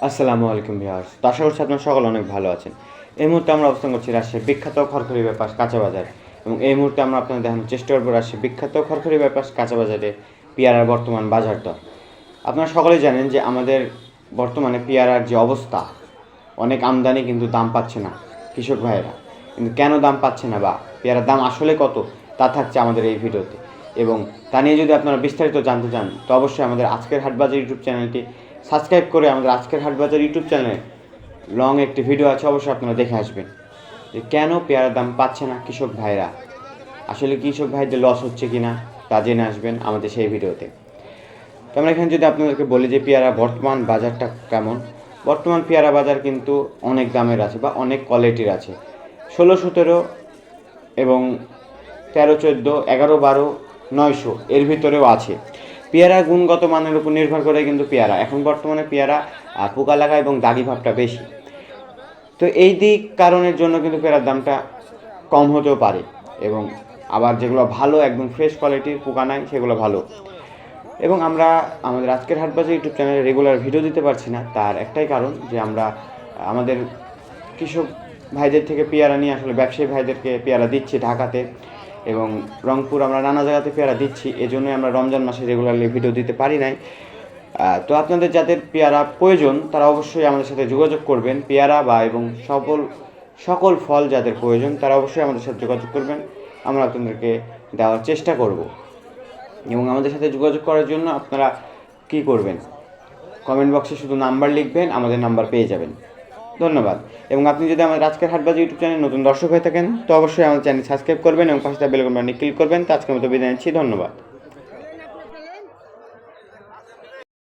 আসসালামু আলাইকুম ভিউয়ার্স। তো আশা করছি আপনারা সকলে অনেক ভালো আছেন। এই মুহূর্তে আমরা অবস্থান করছি রাজশাহীর বিখ্যাত খড়খড়ি বাইপাস কাঁচা বাজার এবং এই মুহূর্তে আমরা আপনাদের দেখানোর চেষ্টা করব রাজশাহীর বিখ্যাত খড়খড়ি বাইপাস কাঁচা বাজারে পেয়ারার বর্তমান বাজার দর। আপনারা সকলেই জানেন যে আমাদের বর্তমানে পেয়ারার যে অবস্থা, অনেক আমদানি কিন্তু দাম পাচ্ছে না কৃষক ভাইয়েরা। কিন্তু কেন দাম পাচ্ছে না বা পেয়ারার দাম আসলে কত, তা থাকছে আমাদের এই ভিডিওতে। এবং তা নিয়ে যদি আপনারা বিস্তারিত জানতে চান তো অবশ্যই আমাদের আজকের হাটবাজার ইউটিউব চ্যানেলটি সাবস্ক্রাইব করে আমাদের আজকের হাটবাজার ইউটিউব চ্যানেলে লং একটি ভিডিও আছে, অবশ্যই আপনারা দেখে আসবেন যে কেন পেয়ারার দাম পাচ্ছে না কৃষক ভাইরা। আসলে কৃষক ভাইদের লস হচ্ছে কি না তা জেনে আসবেন আমাদের সেই ভিডিওতে। তো আমরা এখানে যদি আপনাদেরকে বলি যে পেয়ারা বর্তমান বাজারটা কেমন, বর্তমান পেয়ারা বাজার কিন্তু অনেক দামের আছে বা অনেক কোয়ালিটির আছে। 16-17 এবং 13-14, 11-12, 900 এর ভিতরেও আছে। পেয়ারা গুণগত মানের উপর নির্ভর করে কিন্তু পেয়ারা এখন বর্তমানে পেয়ারা পোকা লাগা এবং দাগি ভাবটা বেশি। তো এই দিক কারণের জন্য কিন্তু পেয়ারার দামটা কম হতেও পারে এবং আবার যেগুলো ভালো একদম ফ্রেশ কোয়ালিটির পোকা নাই সেগুলো ভালো। এবং আমরা আমাদের আজকের হাটবাজার ইউটিউব চ্যানেলে রেগুলার ভিডিও দিতে পারছি না, তার একটাই কারণ যে আমরা আমাদের কৃষক ভাইদের থেকে পেয়ারা নিয়ে আসলে ব্যবসায়ী ভাইদেরকে পেয়ারা দিচ্ছি ঢাকাতে এবং রংপুর, আমরা নানা জায়গাতে পেয়ারা দিচ্ছি। এজন্যই আমরা রমজান মাসে রেগুলারলি ভিডিও দিতে পারি নাই। তো আপনাদের যাদের পেয়ারা প্রয়োজন তারা অবশ্যই আমাদের সাথে যোগাযোগ করবেন। পেয়ারা বা এবং সকল ফল যাদের প্রয়োজন তারা অবশ্যই আমাদের সাথে যোগাযোগ করবেন, আমরা আপনাদেরকে দেওয়ার চেষ্টা করব। এবং আমাদের সাথে যোগাযোগ করার জন্য আপনারা কী করবেন, কমেন্ট বক্সে শুধু নাম্বার লিখবেন, আমাদের নাম্বার পেয়ে যাবেন। ধন্যবাদ। এবং আপনি যদি আমাদের আজকের হাটবাজার ইউটিউব চ্যানেল নতুন দর্শক হয়ে থাকেন তো অবশ্যই আমাদের চ্যানেল সাবস্ক্রাইব করবেন এবং পাশে বেল আইকনটি ক্লিক করবেন। তো আজকের মতো বিদায় নিচ্ছি, ধন্যবাদ।